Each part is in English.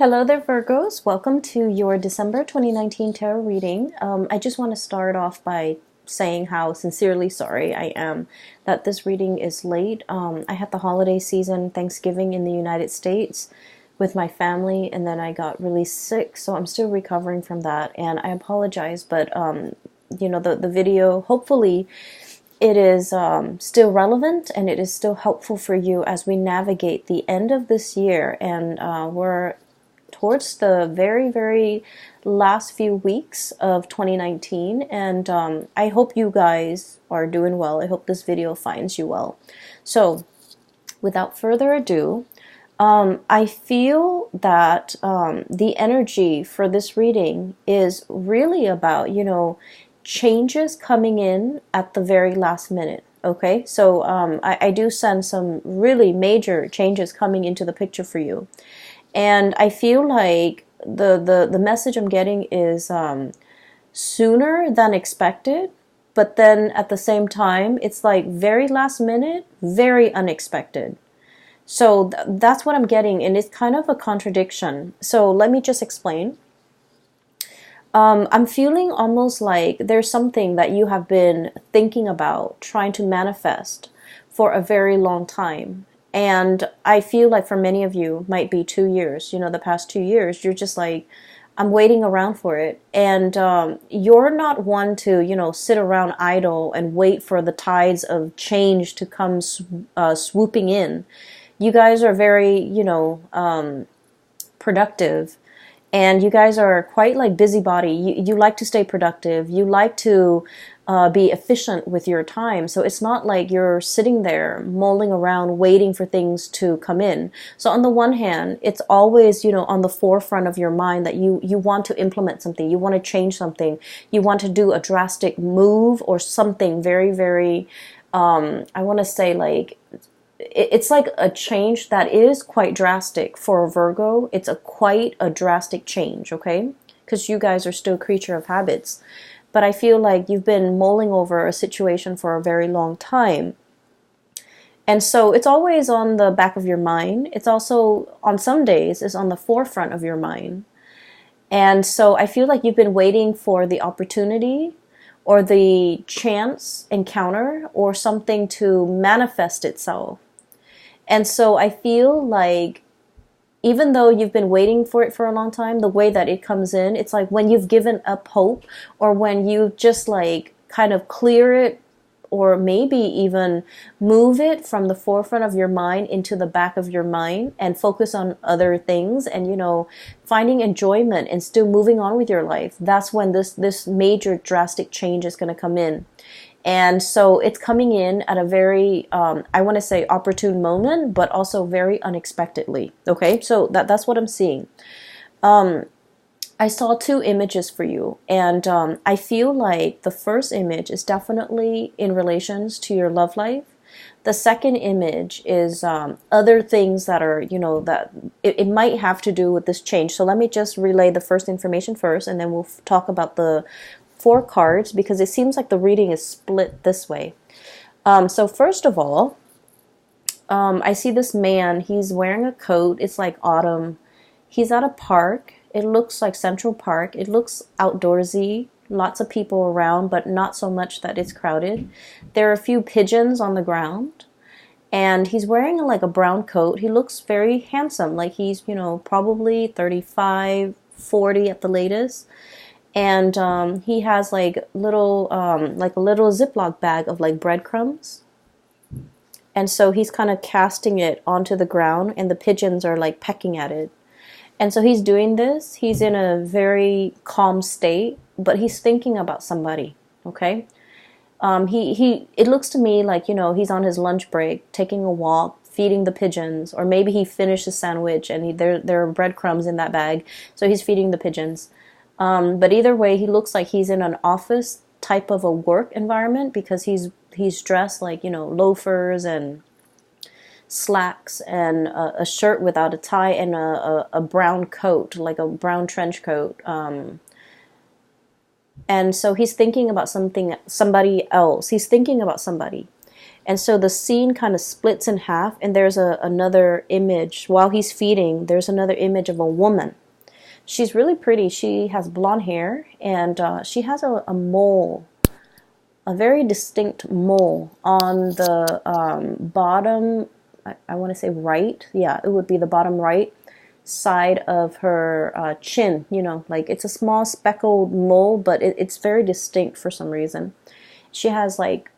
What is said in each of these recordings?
Hello there, Virgos. Welcome to your December 2019 tarot reading. I just want to start off by saying how sincerely sorry I am that this reading is late. I had the holiday season, Thanksgiving in the United States with my family, and then I got really sick, so I'm still recovering from that, and I apologize, but the video, hopefully it is still relevant and it is still helpful for you as we navigate the end of this year, and we're towards the very, very last few weeks of 2019, and I hope you guys are doing well. I hope this video finds you well. So, without further ado, I feel that the energy for this reading is really about, changes coming in at the very last minute. Okay, so I do sense some really major changes coming into the picture for you. And I feel like the message I'm getting is sooner than expected, but then at the same time, it's like very last minute, very unexpected. So that's what I'm getting, and it's kind of a contradiction. So let me just explain. I'm feeling almost like there's something that you have been thinking about, trying to manifest for a very long time. And I feel like for many of you, might be 2 years, the past 2 years, you're just like, I'm waiting around for it. And you're not one to, sit around idle and wait for the tides of change to come swooping in. You guys are very, productive. And you guys are quite like busybody. You like to stay productive. You like to be efficient with your time. So it's not like you're sitting there mulling around waiting for things to come in. So on the one hand, it's always, on the forefront of your mind that you want to implement something. You want to change something. You want to do a drastic move or something very, very, I want to say like, it's like a change that is quite drastic for a Virgo. It's quite a drastic change, okay? Because you guys are still a creature of habits. But I feel like you've been mulling over a situation for a very long time. And so it's always on the back of your mind. It's also, on some days, is on the forefront of your mind. And so I feel like you've been waiting for the opportunity or the chance encounter or something to manifest itself. And so I feel like even though you've been waiting for it for a long time, the way that it comes in, it's like when you've given up hope or when you just like kind of clear it or maybe even move it from the forefront of your mind into the back of your mind and focus on other things and, finding enjoyment and still moving on with your life. That's when this major drastic change is going to come in. And so it's coming in at a very, I want to say opportune moment, but also very unexpectedly. Okay, so that's what I'm seeing. I saw two images for you, and I feel like the first image is definitely in relations to your love life. The second image is other things that are, that it might have to do with this change. So let me just relay the first information first, and then we'll talk about the 4 cards, because it seems like the reading is split this way. So first of all, I see this man. He's wearing a coat. It's like autumn. He's at a park. It looks like Central Park. It looks outdoorsy. Lots of people around, but not so much that it's crowded. There are a few pigeons on the ground. And he's wearing like a brown coat. He looks very handsome. Like he's, probably 35, 40 at the latest. And he has like a little Ziploc bag of like breadcrumbs. And so he's kind of casting it onto the ground, and the pigeons are like pecking at it. And so he's doing this. He's in a very calm state, but he's thinking about somebody. Okay. It looks to me like, he's on his lunch break, taking a walk, feeding the pigeons, or maybe he finished a sandwich and there are breadcrumbs in that bag. So he's feeding the pigeons. But either way, he looks like he's in an office type of a work environment, because he's dressed like, loafers and slacks and a shirt without a tie and a brown coat, like a brown trench coat. And so he's thinking about somebody else. He's thinking about somebody. And so the scene kind of splits in half, and there's another image. While he's feeding, there's another image of a woman. She's really pretty. She has blonde hair, and she has a mole, a very distinct mole on the bottom, I want to say right. Yeah, it would be the bottom right side of her chin. You know, like it's a small speckled mole, but it's very distinct for some reason. She has like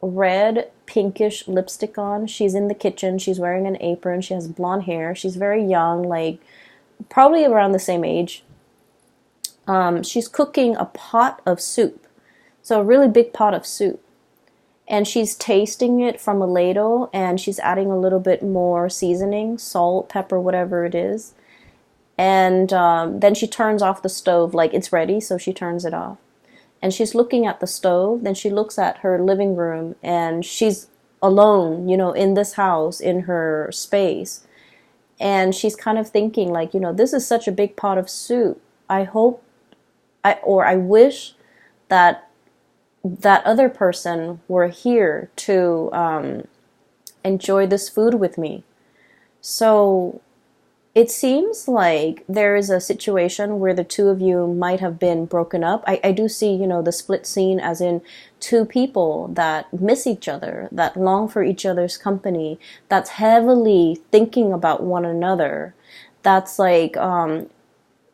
red pinkish lipstick on. She's in the kitchen. She's wearing an apron. She has blonde hair. She's very young, like probably around the same age. She's cooking a pot of soup. So a really big pot of soup. And she's tasting it from a ladle, and she's adding a little bit more seasoning, salt, pepper, whatever it is. And then she turns off the stove, like it's ready, so she turns it off. And she's looking at the stove, then she looks at her living room, and she's alone, you know, in this house, in her space. And she's kind of thinking like, you know, this is such a big pot of soup. I wish that other person were here to enjoy this food with me. So it seems like there is a situation where the two of you might have been broken up. I do see, you know, the split scene as in two people that miss each other, that long for each other's company, that's heavily thinking about one another. That's like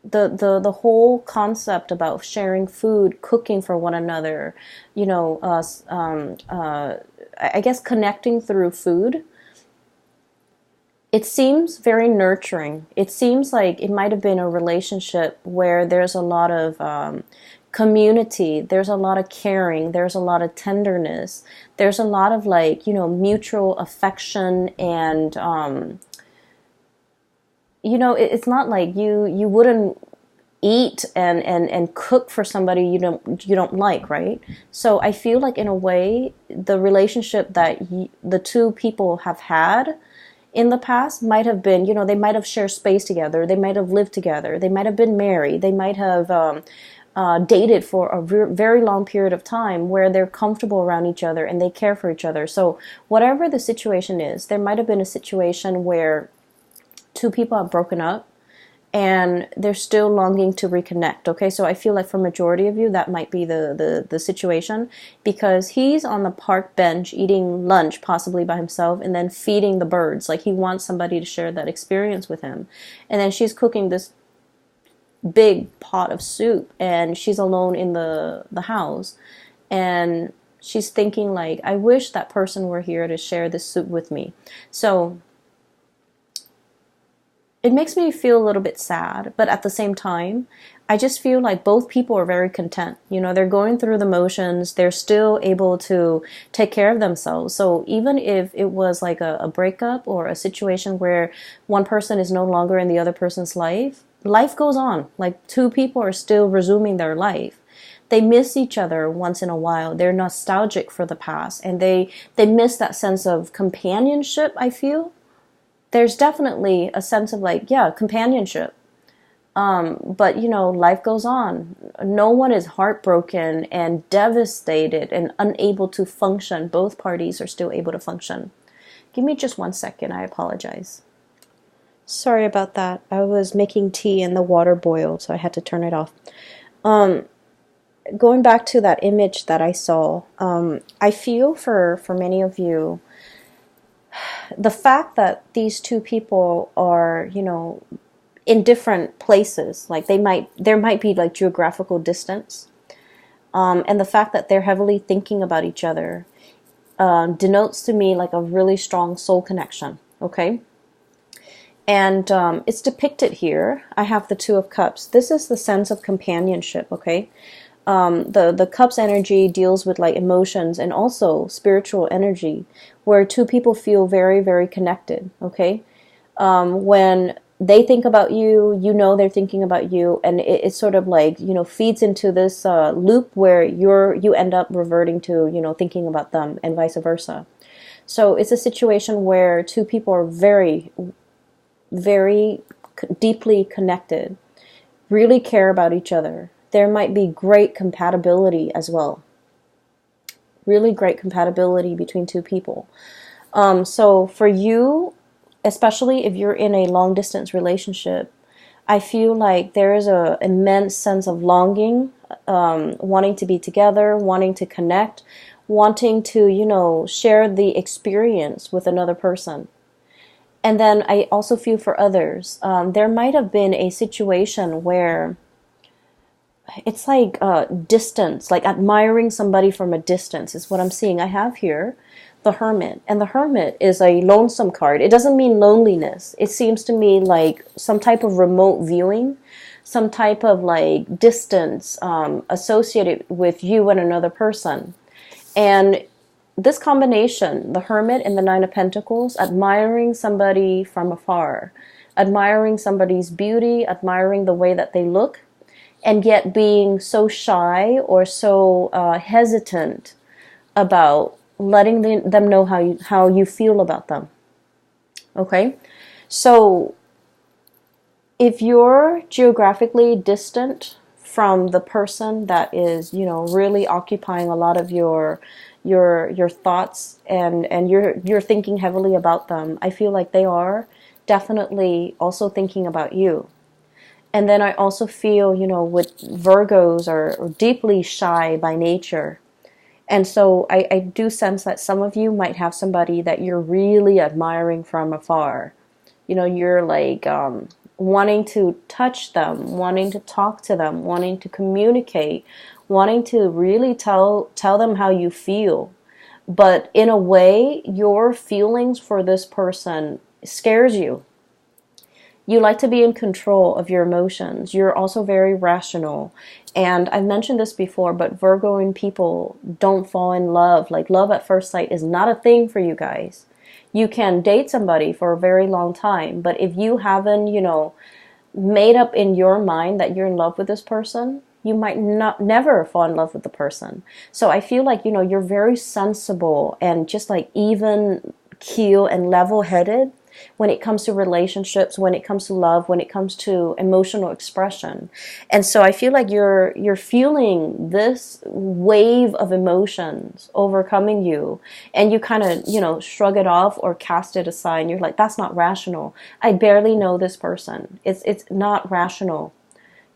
the whole concept about sharing food, cooking for one another, you know, I guess connecting through food. It seems very nurturing. It seems like it might have been a relationship where there's a lot of community, there's a lot of caring, there's a lot of tenderness, there's a lot of like, you know, mutual affection, and you know, it's not like you wouldn't eat and cook for somebody you don't like, right? So I feel like in a way the relationship that the two people have had in the past might have been, you know, they might have shared space together, they might have lived together, they might have been married, they might have dated for a very long period of time where they're comfortable around each other and they care for each other. So whatever the situation is, there might have been a situation where two people have broken up and they're still longing to reconnect. Okay, so I feel like for majority of you that might be the situation, because he's on the park bench eating lunch possibly by himself and then feeding the birds. Like he wants somebody to share that experience with him. And then she's cooking this big pot of soup and she's alone in the house, and she's thinking like, I wish that person were here to share this soup with me. So it makes me feel a little bit sad, but at the same time, I just feel like both people are very content. You know, they're going through the motions. They're still able to take care of themselves. So even if it was like a breakup or a situation where one person is no longer in the other person's life, life goes on. Like two people are still resuming their life. They miss each other once in a while. They're nostalgic for the past, and they miss that sense of companionship, I feel. There's definitely a sense of like, yeah, companionship. But, you know, life goes on. No one is heartbroken and devastated and unable to function. Both parties are still able to function. Give me just 1 second. I apologize. Sorry about that. I was making tea and the water boiled, so I had to turn it off. Going back to that image that I saw, I feel for many of you, the fact that these two people are, you know, in different places, like there might be like geographical distance, and the fact that they're heavily thinking about each other denotes to me like a really strong soul connection. Okay, and it's depicted here. I have the Two of Cups. This is the sense of companionship. Okay. The cups energy deals with like emotions and also spiritual energy, where two people feel very, very connected. Okay, when they think about you, you know they're thinking about you, and it's sort of like, you know, feeds into this loop where you end up reverting to, you know, thinking about them, and vice versa. So it's a situation where two people are very, very deeply connected, really care about each other. There might be great compatibility as well. really great compatibility between two people. So for you, especially if you're in a long distance relationship, I feel like there is a immense sense of longing, wanting to be together, wanting to connect, wanting to, share the experience with another person. And then I also feel for others. There might have been a situation where it's like distance, like admiring somebody from a distance is what I'm seeing. I have here the Hermit, and the Hermit is a lonesome card. It doesn't mean loneliness. It seems to me like some type of remote viewing, some type of like distance associated with you and another person. And this combination, the Hermit and the Nine of Pentacles, admiring somebody from afar, admiring somebody's beauty, admiring the way that they look, and yet being so shy or so hesitant about letting them know how you feel about them. Okay? So if you're geographically distant from the person that is, really occupying a lot of your thoughts, and you're thinking heavily about them, I feel like they are definitely also thinking about you. And then I also feel, with Virgos are deeply shy by nature. And so I do sense that some of you might have somebody that you're really admiring from afar. You're like wanting to touch them, wanting to talk to them, wanting to communicate, wanting to really tell them how you feel. But in a way, your feelings for this person scares you. You like to be in control of your emotions. You're also very rational. And I've mentioned this before, but Virgoing people don't fall in love. Like, love at first sight is not a thing for you guys. You can date somebody for a very long time, but if you haven't, made up in your mind that you're in love with this person, you might never fall in love with the person. So I feel like, you're very sensible and just like even keel and level-headed when it comes to relationships, when it comes to love, when it comes to emotional expression. And so I feel like you're feeling this wave of emotions overcoming you, and you kind of, shrug it off or cast it aside. And you're like, that's not rational. I barely know this person. It's not rational,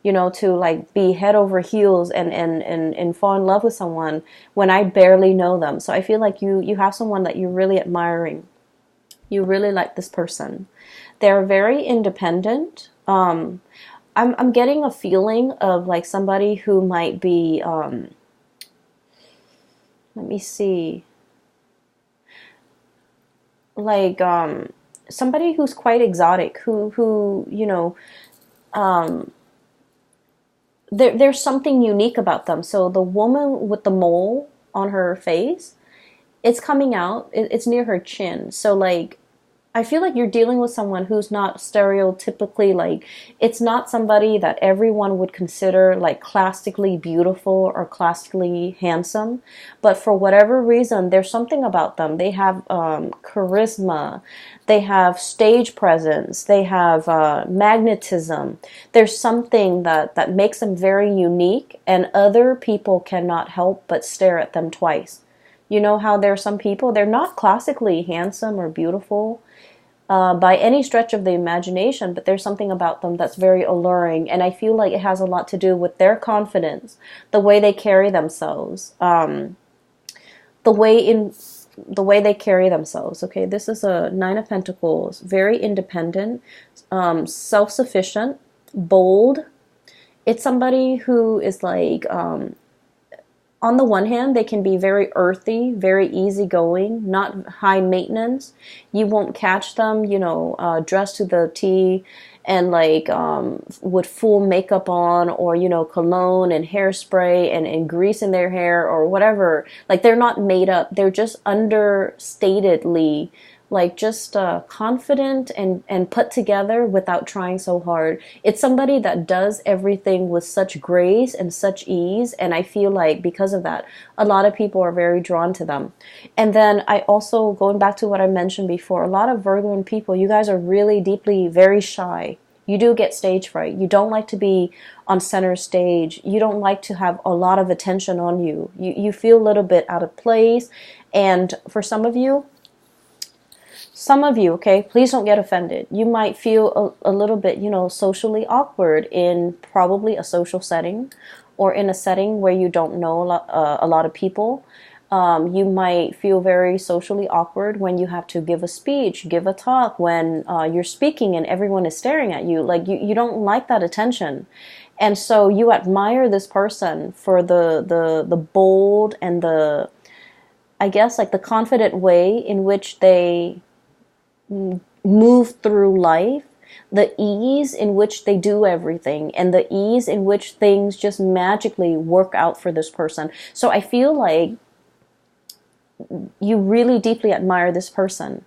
to like be head over heels and fall in love with someone when I barely know them. So I feel like you have someone that you're really admiring. You really like this person. They're very independent. I'm getting a feeling of like somebody who might be, let me see, like somebody who's quite exotic, who there's something unique about them. So the woman with the mole on her face, it's coming out, it's near her chin. So like, I feel like you're dealing with someone who's not stereotypically like, it's not somebody that everyone would consider like classically beautiful or classically handsome. But for whatever reason, there's something about them. They have charisma. They have stage presence. They have magnetism. There's something that makes them very unique, and other people cannot help but stare at them twice. You know how there are some people, they're not classically handsome or beautiful by any stretch of the imagination, but there's something about them that's very alluring, and I feel like it has a lot to do with their confidence, the way they carry themselves, the way they carry themselves. Okay, this is a Nine of Pentacles, very independent, self-sufficient, bold. It's somebody who is like, on the one hand, they can be very earthy, very easygoing, not high maintenance. You won't catch them, dressed to the T and like with full makeup on, or, cologne and hairspray and grease in their hair or whatever. Like, they're not made up. They're just understatedly like just confident and put together without trying so hard. It's somebody that does everything with such grace and such ease, and I feel like because of that, a lot of people are very drawn to them. And then I also, going back to what I mentioned before, a lot of Virgo people, you guys are really deeply very shy, You do get stage fright. You don't like to be on center stage. You don't like to have a lot of attention on you. You feel a little bit out of place. And for some of you, okay, please don't get offended. You might feel a little bit, socially awkward in probably a social setting or in a setting where you don't know a lot of people. You might feel very socially awkward when you have to give a speech, give a talk, when you're speaking and everyone is staring at you. Like you don't like that attention. And so you admire this person for the bold and I guess, like the confident way in which they move through life, the ease in which they do everything, and the ease in which things just magically work out for this person. So I feel like you really deeply admire this person.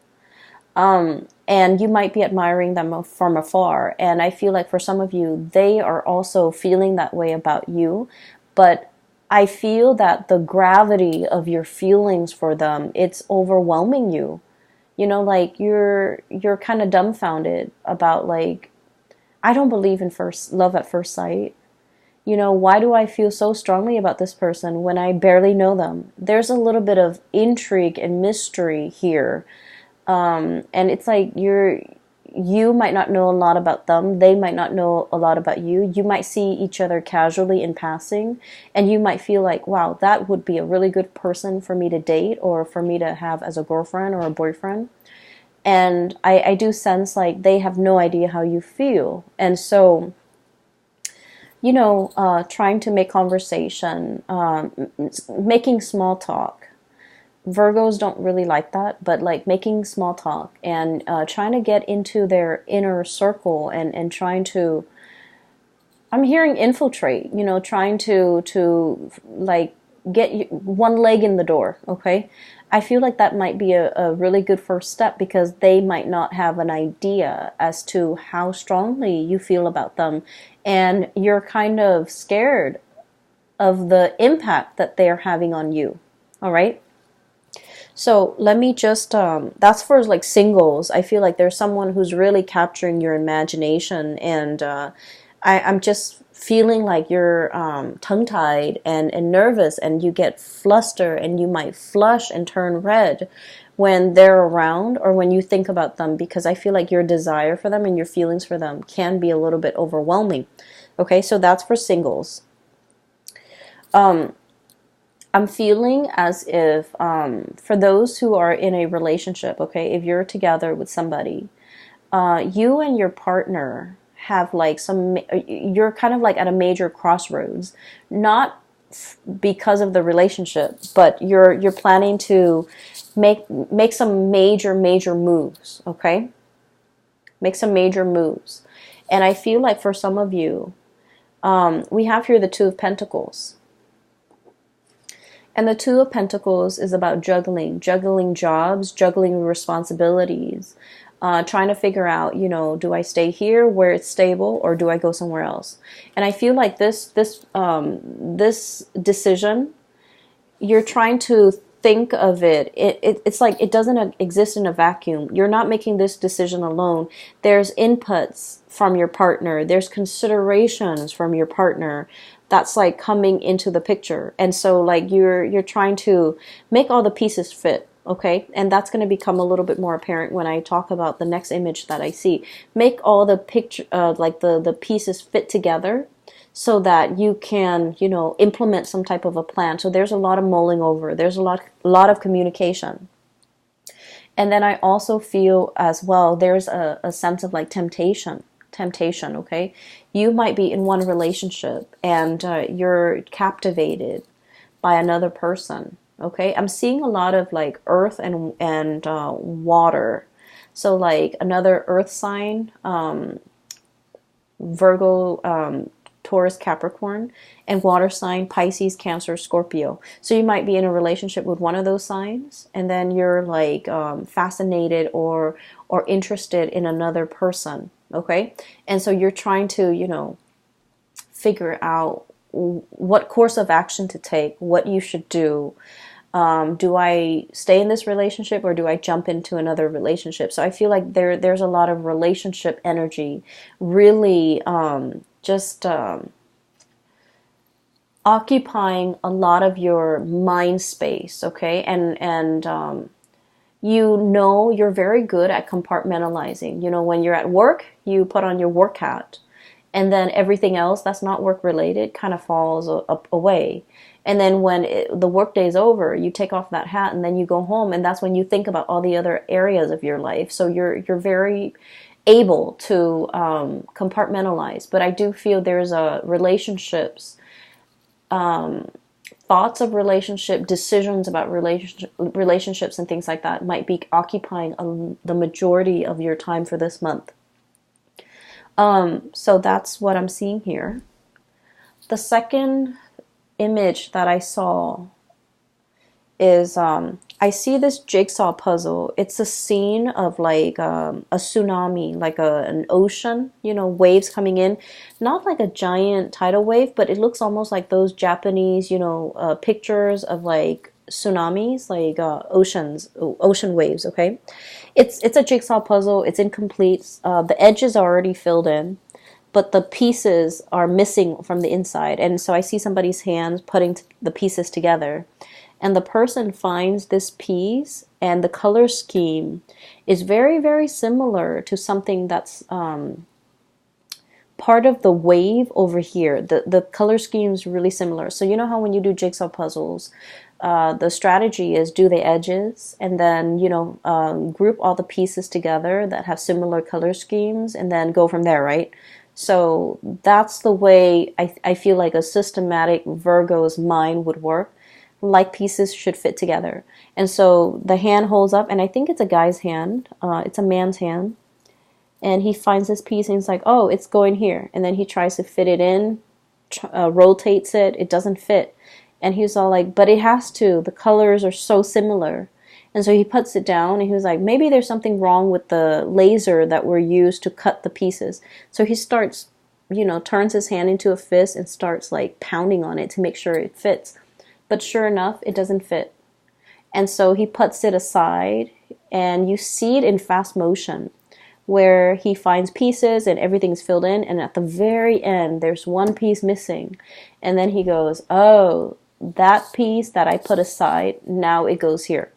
And you might be admiring them from afar. And I feel like for some of you, they are also feeling that way about you. But I feel that the gravity of your feelings for them, it's overwhelming you. Like you're kind of dumbfounded about, like, I don't believe in love at first sight. Why do I feel so strongly about this person when I barely know them? There's a little bit of intrigue and mystery here. And it's like you might not know a lot about them. They might not know a lot about you. You might see each other casually in passing, and you might feel like, wow, that would be a really good person for me to date or for me to have as a girlfriend or a boyfriend. And I do sense like they have no idea how you feel. And so, trying to make conversation, making small talk. Virgos don't really like that, but like making small talk and trying to get into their inner circle and trying to, I'm hearing infiltrate, trying to like get one leg in the door, okay? I feel like that might be a really good first step because they might not have an idea as to how strongly you feel about them. And you're kind of scared of the impact that they're having on you, all right? So let me just, that's for like singles. I feel like there's someone who's really capturing your imagination, and I'm just feeling like you're tongue-tied and nervous, and you get flustered, and you might flush and turn red when they're around or when you think about them, because I feel like your desire for them and your feelings for them can be a little bit overwhelming. Okay, so that's for singles. I'm feeling as if for those who are in a relationship, okay, if you're together with somebody, you and your partner have like you're kind of like at a major crossroads, not because of the relationship, but you're planning to make some major moves, okay? Make some major moves. And I feel like for some of you, we have here the Two of Pentacles. And the Two of Pentacles is about juggling jobs, juggling responsibilities, trying to figure out, do I stay here where it's stable or do I go somewhere else? And I feel like this decision, you're trying to think of it. It's like it doesn't exist in a vacuum. You're not making this decision alone. There's inputs from your partner. There's considerations from your partner that's like coming into the picture. And so like you're trying to make all the pieces fit, okay? And that's going to become a little bit more apparent when I talk about the next image that I see. Make all the picture like the pieces fit together so that you can, implement some type of a plan. So there's a lot of mulling over. There's a lot of communication. And then I also feel as well there's a sense of like temptation, okay? You might be in one relationship and you're captivated by another person, okay? I'm seeing a lot of like earth and water. So like another earth sign, Virgo, Taurus, Capricorn, and water sign, Pisces, Cancer, Scorpio. So you might be in a relationship with one of those signs, and then you're like fascinated or interested in another person, okay? And so you're trying to, figure out what course of action to take, what you should do. Do I stay in this relationship or do I jump into another relationship? So I feel like there's a lot of relationship energy, really just occupying a lot of your mind space, okay? And you know you're very good at compartmentalizing. You know, when you're at work, you put on your work hat, and then everything else that's not work related kind of falls away. And then when the work day's over, you take off that hat and then you go home, and that's when you think about all the other areas of your life. So you're very able to compartmentalize. But I do feel there's a relationships, thoughts of relationship, decisions about relationships and things like that might be occupying the majority of your time for this month. So that's what I'm seeing here. The second image that I saw is I see this jigsaw puzzle. It's a scene of like a tsunami, like an ocean, you know, waves coming in. Not like a giant tidal wave, but it looks almost like those Japanese, you know, pictures of like tsunamis, like ocean waves, okay? It's a jigsaw puzzle. It's incomplete. The edges are already filled in, but the pieces are missing from the inside. And so I see somebody's hands putting the pieces together. And the person finds this piece, and the color scheme is very, very similar to something that's part of the wave over here. The color scheme is really similar. So you know how when you do jigsaw puzzles, the strategy is do the edges and then, you know, group all the pieces together that have similar color schemes and then go from there, right? So that's the way I feel like a systematic Virgo's mind would work. Like pieces should fit together. And so the hand holds up, and I think it's a guy's hand. It's a man's hand. And he finds this piece and he's like, oh, it's going here. And then he tries to fit it in, rotates it. It doesn't fit. And he's all like, but it has to. The colors are so similar. And so he puts it down and he was like, maybe there's something wrong with the laser that were used to cut the pieces. So he starts, you know, turns his hand into a fist and starts like pounding on it to make sure it fits. But sure enough, it doesn't fit. And so he puts it aside, and you see it in fast motion, where he finds pieces and everything's filled in, and at the very end, there's one piece missing. And then he goes, oh, that piece that I put aside, now it goes here.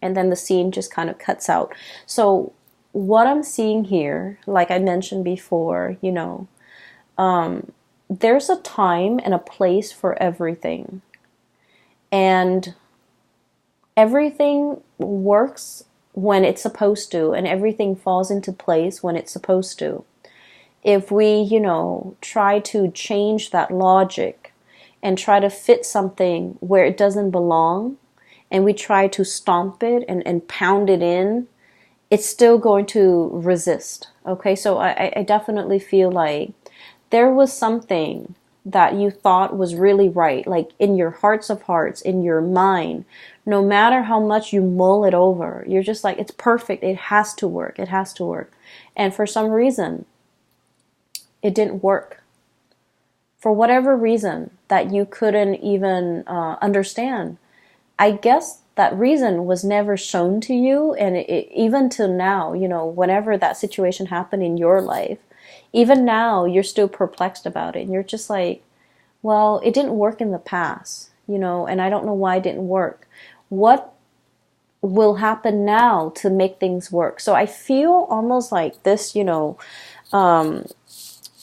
And then the scene just kind of cuts out. So what I'm seeing here, like I mentioned before, you know, there's a time and a place for everything. And everything works when it's supposed to, and everything falls into place when it's supposed to. If we, you know, try to change that logic and try to fit something where it doesn't belong, and we try to stomp it and pound it in, it's still going to resist. Okay, so I definitely feel like there was something that you thought was really right, like in your hearts of hearts, in your mind, no matter how much you mull it over, you're just like, it's perfect, it has to work, it has to work. And for some reason, it didn't work. For whatever reason that you couldn't even understand. I guess that reason was never shown to you, and even till now, you know, whenever that situation happened in your life, even now, you're still perplexed about it. And you're just like, well, it didn't work in the past, you know, and I don't know why it didn't work. What will happen now to make things work? So I feel almost like this, you know,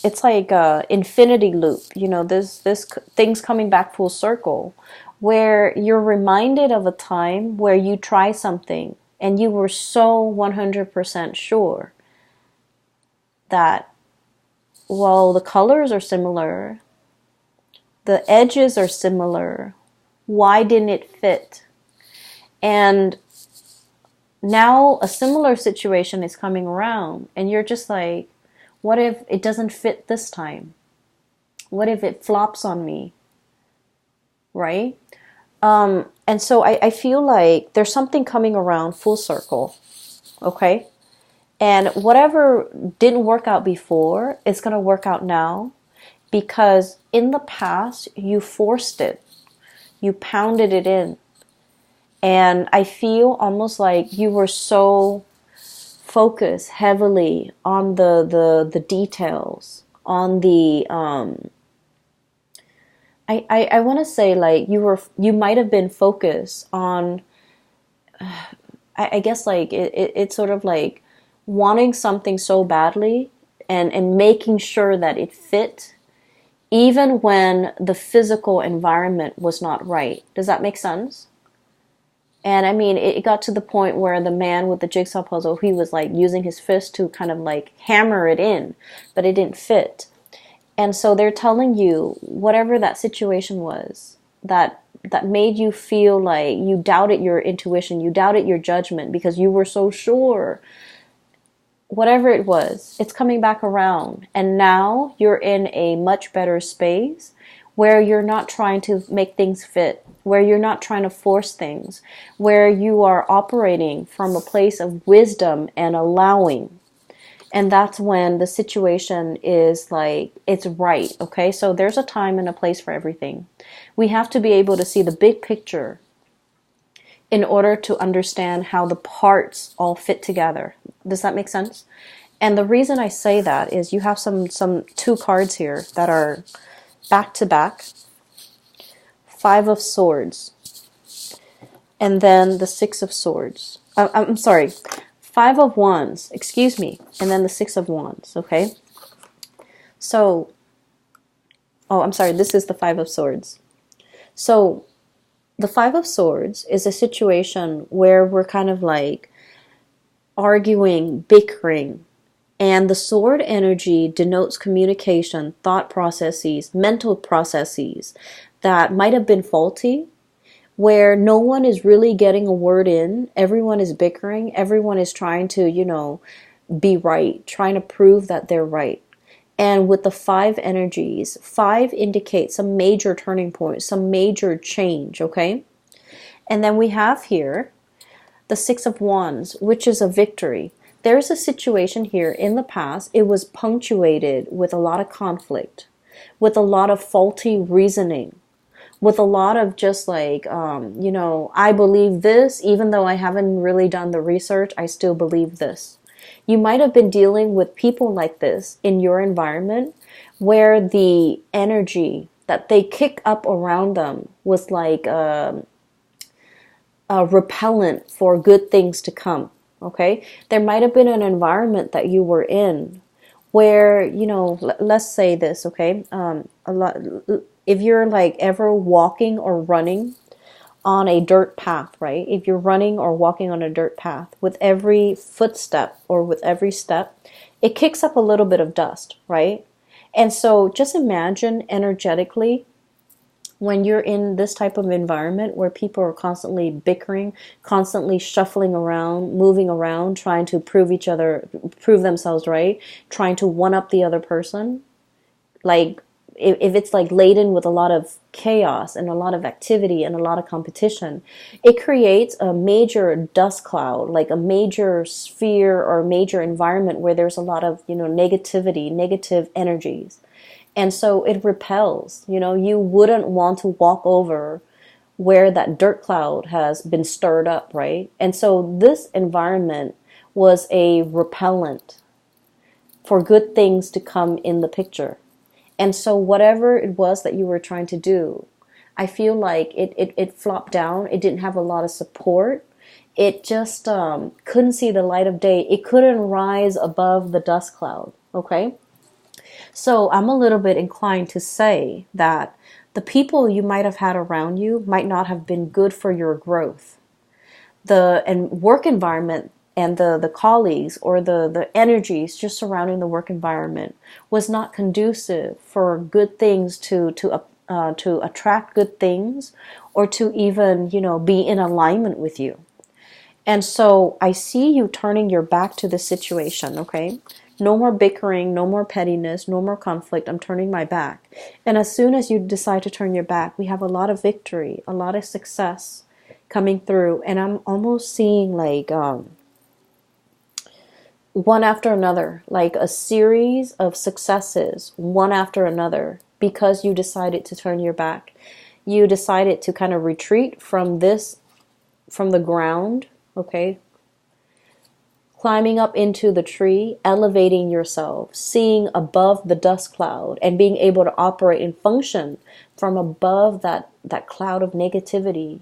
it's like a infinity loop, you know, this things coming back full circle, where you're reminded of a time where you try something and you were so 100% sure that, well, the colors are similar, the edges are similar, why didn't it fit? And now a similar situation is coming around, and you're just like, what if it doesn't fit this time? What if it flops on me? Right? And so I feel like there's something coming around full circle, okay? And whatever didn't work out before is going to work out now, because in the past, you forced it. You pounded it in. And I feel almost like you were so focused heavily on the details, on the I want to say like you might have been focused on I guess like it's sort of like wanting something so badly and making sure that it fit even when the physical environment was not right. Does that make sense? And I mean, it got to the point where the man with the jigsaw puzzle, he was like using his fist to kind of like hammer it in, but it didn't fit. And so they're telling you whatever that situation was that made you feel like you doubted your intuition, you doubted your judgment because you were so sure. Whatever it was, it's coming back around. And now you're in a much better space where you're not trying to make things fit, where you're not trying to force things, where you are operating from a place of wisdom and allowing. And that's when the situation is like, it's right, okay? So there's a time and a place for everything. We have to be able to see the big picture in order to understand how the parts all fit together. Does that make sense? And the reason I say that is you have some two cards here that are back to back. 5 of Swords. And then the 6 of Swords. I'm sorry. 5 of Wands, excuse me, and then the 6 of Wands, okay? So, oh, I'm sorry, this is the 5 of Swords. So, the 5 of Swords is a situation where we're kind of like arguing, bickering, and the sword energy denotes communication, thought processes, mental processes that might have been faulty, where no one is really getting a word in, everyone is bickering, everyone is trying to, be right, trying to prove that they're right. And with the 5 energies, 5 indicates some major turning point, some major change, okay? And then we have here the 6 of Wands, which is a victory. There's a situation here in the past, it was punctuated with a lot of conflict, with a lot of faulty reasoning, with a lot of just like, I believe this, even though I haven't really done the research, I still believe this. You might have been dealing with people like this in your environment where the energy that they kick up around them was like a repellent for good things to come, okay? There might have been an environment that you were in where, let's say this, okay? A lot. If you're like ever walking or running on a dirt path, right? If you're running or walking on a dirt path, with every footstep or with every step, it kicks up a little bit of dust, right? And so just imagine energetically when you're in this type of environment where people are constantly bickering, constantly shuffling around, moving around, trying to prove themselves right, trying to one up the other person, like if it's like laden with a lot of chaos and a lot of activity and a lot of competition, it creates a major dust cloud, like a major sphere or major environment where there's a lot of, negativity, negative energies. And so it repels, you wouldn't want to walk over where that dirt cloud has been stirred up, right? And so this environment was a repellent for good things to come in the picture. And so whatever it was that you were trying to do, I feel like it flopped down. It didn't have a lot of support. It just couldn't see the light of day. It couldn't rise above the dust cloud, okay? So I'm a little bit inclined to say that the people you might have had around you might not have been good for your growth. The work environment and the colleagues or the energies just surrounding the work environment was not conducive for good things to attract good things or to even, be in alignment with you. And so I see you turning your back to the situation, okay? No more bickering, no more pettiness, no more conflict. I'm turning my back. And as soon as you decide to turn your back, we have a lot of victory, a lot of success coming through. And I'm almost seeing like one after another, like a series of successes, one after another, because you decided to turn your back. You decided to kind of retreat from this from the ground, okay, climbing up into the tree, elevating yourself, seeing above the dust cloud, and being able to operate and function from above that cloud of negativity,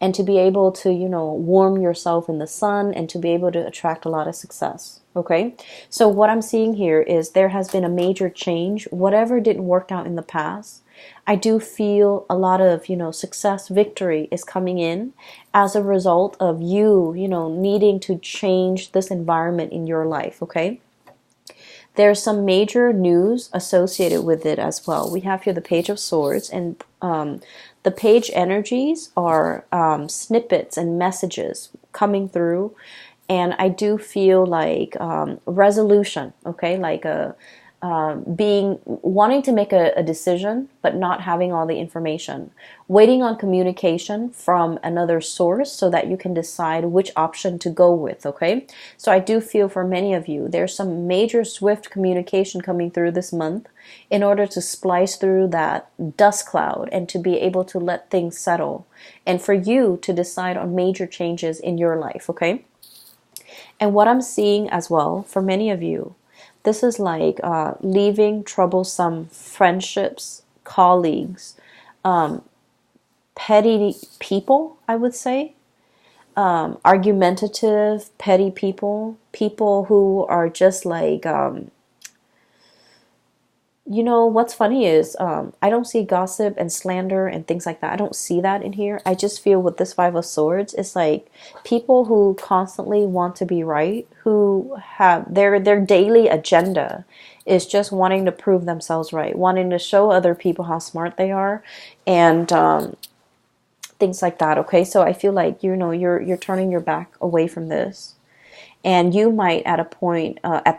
and to be able to, warm yourself in the sun, and to be able to attract a lot of success. Okay, so what I'm seeing here is there has been a major change. Whatever didn't work out in the past, I do feel a lot of, success, victory is coming in as a result of you, needing to change this environment in your life, okay? There's some major news associated with it as well. We have here the Page of Swords, and the page energies are snippets and messages coming through. And I do feel like resolution, okay, like wanting to make a decision, but not having all the information, waiting on communication from another source so that you can decide which option to go with. Okay, so I do feel for many of you, there's some major swift communication coming through this month in order to splice through that dust cloud and to be able to let things settle, and for you to decide on major changes in your life. Okay. And what I'm seeing as well for many of you, this is like leaving troublesome friendships, colleagues, petty people, I would say, argumentative, petty people, people who are just like, what's funny is I don't see gossip and slander and things like that. I don't see that in here. I just feel with this Five of Swords, it's like people who constantly want to be right, who have their daily agenda is just wanting to prove themselves right, wanting to show other people how smart they are, and things like that. Okay, so I feel like you're turning your back away from this. And you might at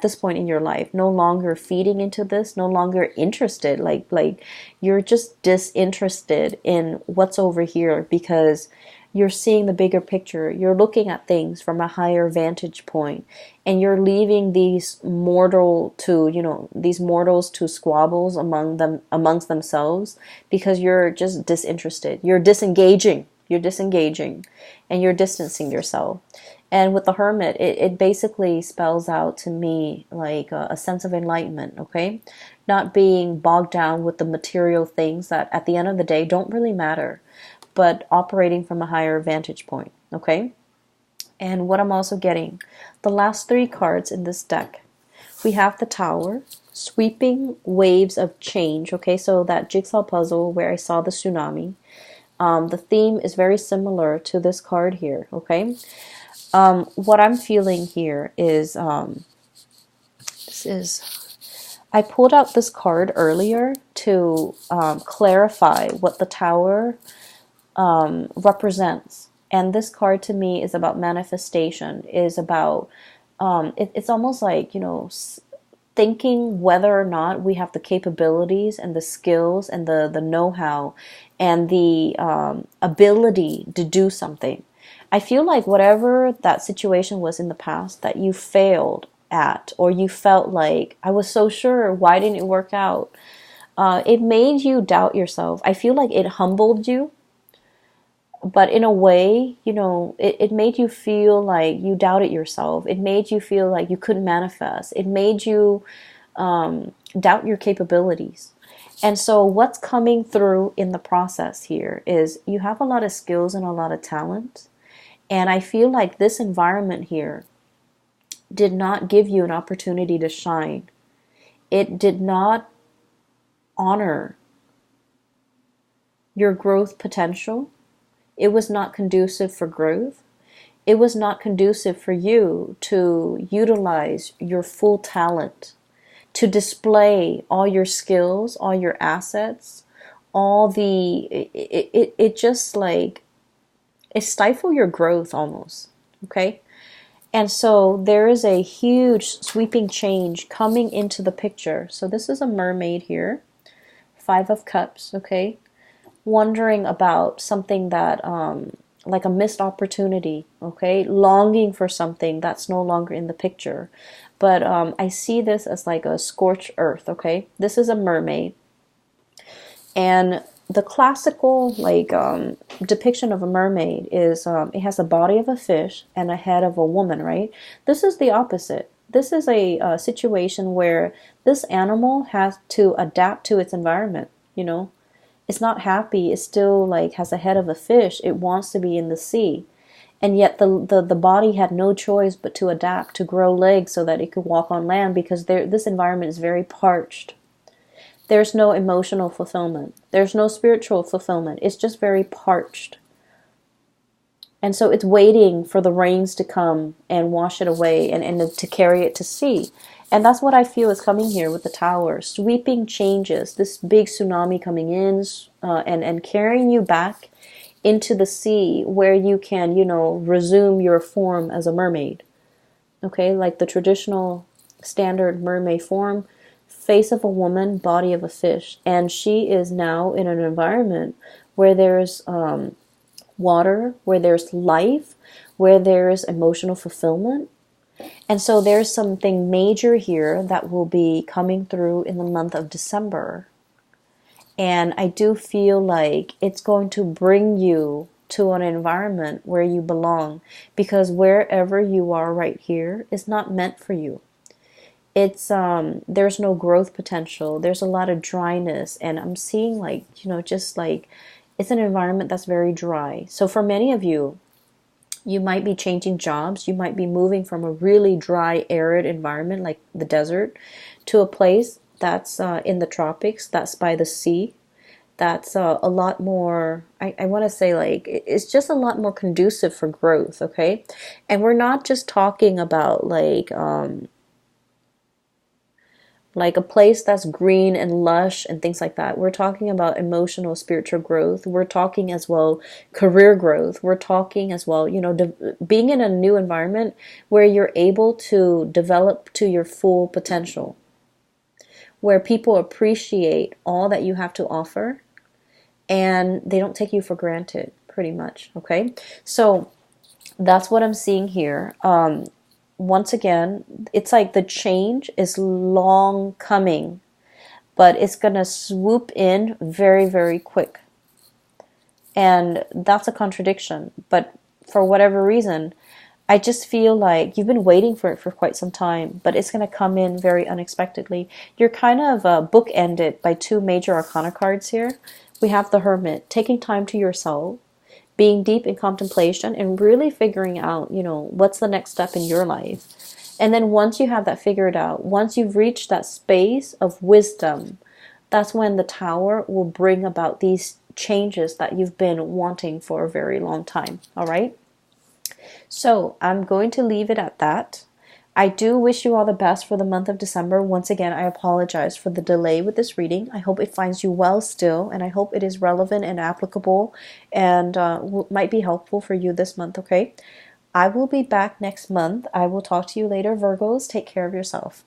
this point in your life, no longer feeding into this, no longer interested, like you're just disinterested in what's over here because you're seeing the bigger picture. You're looking at things from a higher vantage point, and you're leaving these mortals to squabbles amongst themselves because you're just disinterested. You're disengaging, and you're distancing yourself. And with the Hermit, it basically spells out to me like a sense of enlightenment, okay? Not being bogged down with the material things that at the end of the day don't really matter, but operating from a higher vantage point, okay? And what I'm also getting, the last three cards in this deck, we have the Tower, sweeping waves of change, okay? So that jigsaw puzzle where I saw the tsunami, the theme is very similar to this card here, okay? What I'm feeling here is, I pulled out this card earlier to clarify what the Tower represents. And this card to me is about manifestation, is about, it's almost like, thinking whether or not we have the capabilities and the skills and the know-how and the ability to do something. I feel like whatever that situation was in the past that you failed at, or you felt like, I was so sure, why didn't it work out? It made you doubt yourself. I feel like it humbled you, but in a way, it made you feel like you doubted yourself. It made you feel like you couldn't manifest. It made you doubt your capabilities. And so what's coming through in the process here is you have a lot of skills and a lot of talent. And I feel like this environment here did not give you an opportunity to shine. It did not honor your growth potential. It was not conducive for growth. It was not conducive for you to utilize your full talent, to display all your skills, all your assets, it just like, it stifles your growth almost, okay? And so there is a huge sweeping change coming into the picture. So this is a mermaid here, Five of Cups, okay? Wondering about something that, like a missed opportunity, okay? Longing for something that's no longer in the picture. But I see this as like a scorched earth, okay? This is a mermaid. And the classical like depiction of a mermaid is it has the body of a fish and a head of a woman, right? This is the opposite. This is a situation where this animal has to adapt to its environment. You know, it's not happy. It's still like has a head of a fish. It wants to be in the sea, and yet the body had no choice but to adapt, to grow legs so that it could walk on land, because this environment is very parched. There's no emotional fulfillment. There's no spiritual fulfillment. It's just very parched. And so it's waiting for the rains to come and wash it away and to carry it to sea. And that's what I feel is coming here with the tower. Sweeping changes, this big tsunami coming in and carrying you back into the sea where you can, resume your form as a mermaid. Okay, like the traditional standard mermaid form, face of a woman, body of a fish. And she is now in an environment where there's water, where there's life, where there's emotional fulfillment. And so there's something major here that will be coming through in the month of December. And I do feel like it's going to bring you to an environment where you belong, because wherever you are right here is not meant for you. It's there's no growth potential. There's a lot of dryness, and I'm seeing like, just like it's an environment that's very dry. So for many of you, you might be changing jobs. You might be moving from a really dry, arid environment like the desert to a place that's in the tropics, that's by the sea, that's a lot more, I want to say like, it's just a lot more conducive for growth, okay? And we're not just talking about like a place that's green and lush and things like that. We're talking about emotional, spiritual growth. We're talking as well career growth. We're talking as well, being in a new environment where you're able to develop to your full potential, where people appreciate all that you have to offer and they don't take you for granted, pretty much, okay? So that's what I'm seeing here. Once again, it's like the change is long coming, but it's going to swoop in very, very quick. And that's a contradiction. But for whatever reason, I just feel like you've been waiting for it for quite some time, but it's going to come in very unexpectedly. You're kind of bookended by two major arcana cards here. We have the Hermit, taking time to yourself, being deep in contemplation and really figuring out, what's the next step in your life. And then once you have that figured out, once you've reached that space of wisdom, that's when the Tower will bring about these changes that you've been wanting for a very long time. All right? So I'm going to leave it at that. I do wish you all the best for the month of December. Once again, I apologize for the delay with this reading. I hope it finds you well still, and I hope it is relevant and applicable and might be helpful for you this month, okay? I will be back next month. I will talk to you later, Virgos. Take care of yourself.